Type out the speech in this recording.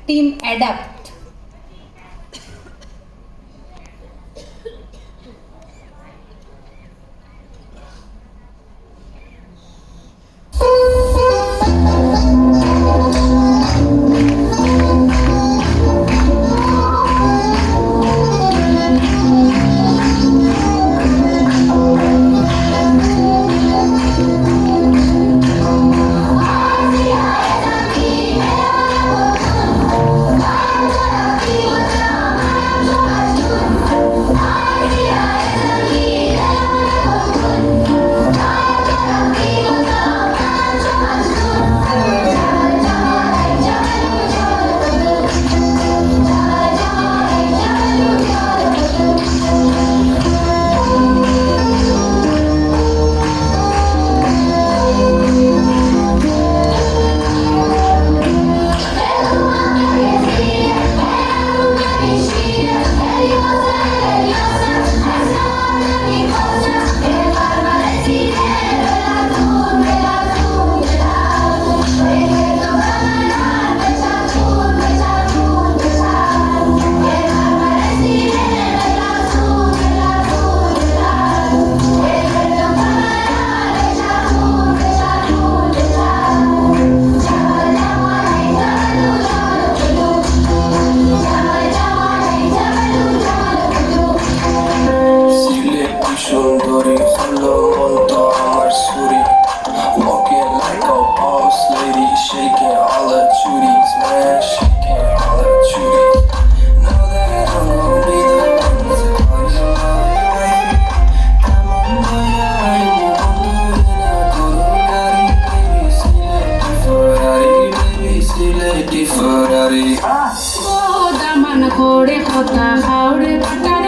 Team adapt. সুন্দরী হলো মন তো আমার ছুরি walking like a boss lady shaking all her cuties man shaking all her cuties know that I'm gonna be the one to call you my wifey I'm on my eye baby see lady Ferrari baby see lady Ferrari ও দামান করে কথা হাওড়ে কাটা